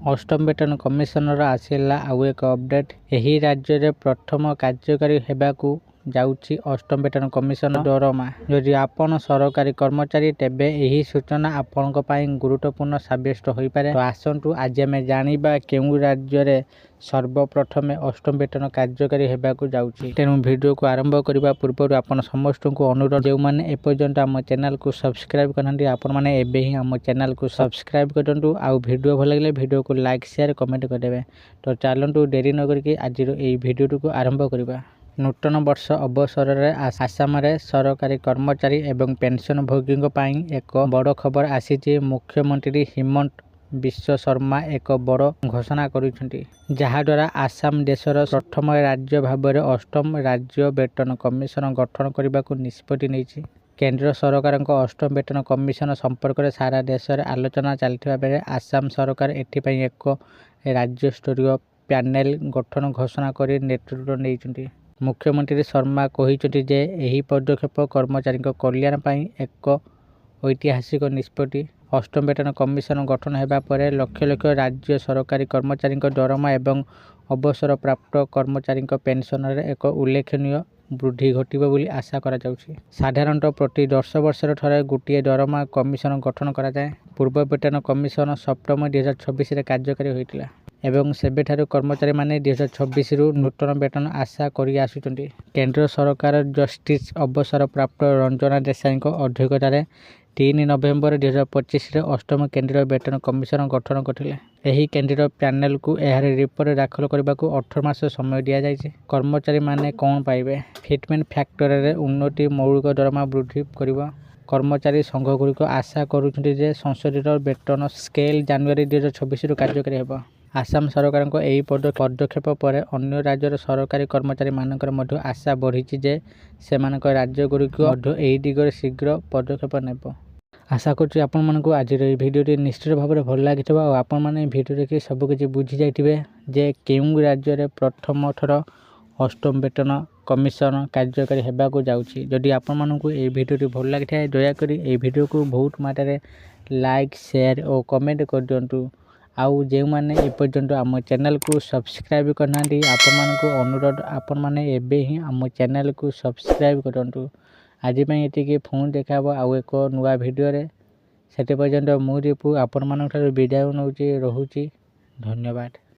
अष्टम वेतन कमिशनर आसिला आउ एक अपडेट। यही राज्य में प्रथम कार्यकारी हेबाकू जाउची अष्टम वेतन कमिशन दरमा। यदि आपण सरकारी कर्मचारी तेबे यही सूचना आपनक पाई गुरुत्वपूर्ण साब्यस्त होई पारे। तो आसंतु आज आमे जानिबा केउ राज्य रे सर्वप्रथम अष्टम वेतन कार्यकारी हेबाकू जाउची। तेनु वीडियो को आरंभ करबा पूर्व आपण समस्त को अनुरोध, जो माने एपर्यंत आम चैनल को सब्सक्राइब करनांती आपण माने एबे ही आम चैनल को सब्सक्राइब करंतु। आउ वीडियो भल लागले वीडियो को लाइक शेयर कमेंट कर देबे। तो चलंतु देरी न करके आज एही वीडियो को आरंभ करबा। नूतन वर्ष अवसर में आसाम रे सरकारी कर्मचारी एवं पेंशन भोगी एक बड़ खबर आसी। मुख्यमंत्री हिमंत विश्व शर्मा एक बड़ घोषणा करुछंती, जहाँ द्वारा आसाम देशर प्रथम राज्य भाव में अष्टम राज्य वेतन कमिशन गठन करने को निष्पत्ति नेछि। केंद्र सरकार अष्टम वेतन कमिशन संपर्क में सारा देश में आलोचना चलता बेले आसाम सरकार एथिपाई एक राज्य स्तरीय पैनेल गठन घोषणा कर नेतृत्व नहीं। मुख्यमंत्री शर्मा कहिछंती जे एही पदक्षेप कर्मचारी कल्याण पाई एक ऐतिहासिक निष्पत्ति। अष्टम वेतन कमिशन गठन हेबा परे लक्ष लक्ष राज्य सरकारी कर्मचारी दरमा एवं अवसर प्राप्त कर्मचारी पेंशन रे एक उल्लेखनीय वृद्धि घटिबो बोली आशा करा जाउछि। साधारणतः प्रति 10 वर्षर थरे गोटे दरमा कमिशन गठन करा जाए। पूर्व वेतन कमिशन सप्तम 2026 रे कार्यकारी होइतिला एवं सेबेठारु कर्मचारी माने 2026 रु नूतन वेतन आशा करि आसुचंती। केंद्र सरकार जस्टिस अवसर प्राप्त रंजना देसाई अध्यक्षतार 3 नवेम्बर 2025 रे अष्टम केंद्रीय वेतन कमिशन गठन करथिले। एही केंद्रीय पैनेल को एहार रिपोर्ट दाखल करने को 18 मास समय दिया जाइए। कर्मचारी माने कौन पाइबे? फिटमेंट फैक्टर रे उन्नति मौलिक दरमा वृद्धि करिबो। कर्मचारी संघ गुड़िक आशा करुछंती जे संशोधित वेतन स्केल जनवरी 2026 रु कार्यकारी हेबो। आसाम सरकार को यही पदक्षेप पर अन्य राज्यर सरकारी कर्मचारी मानकर मध्य आशा बढ़ी जे सेमानक राज्य गुड़िक यही दिगरे शीघ्र पदक्षेप नेब। आशा करुँ आपण मानक आज भिडियो निश्चित भाव में भल लगी और आपण मैंने भिडियो देखिए सबकि बुझी जाइए जे केउं राज्य में प्रथम थर अष्टम वेतन कमिशन कार्यकारी हेबाकू जाउछि। जदि आपण मानक ये भिडियो भल लगी था दयाकोरी ये भिडियो को बहुत मात्रा लाइक शेयर और कमेंट कर दिंतु। आउ जो मैंने एपर्यंत आम चैनल को सब्सक्राइब करना आपण मानक अनुरोध, आपण मैंने एबे ही आम चैनल को सब्सक्राइब करंतु। आज ये फोन देखा आउ एक नुआ भिडियो रे। से पर्यंत मु दीपू आपण मानक विदाय नौची रहुची। धन्यवाद।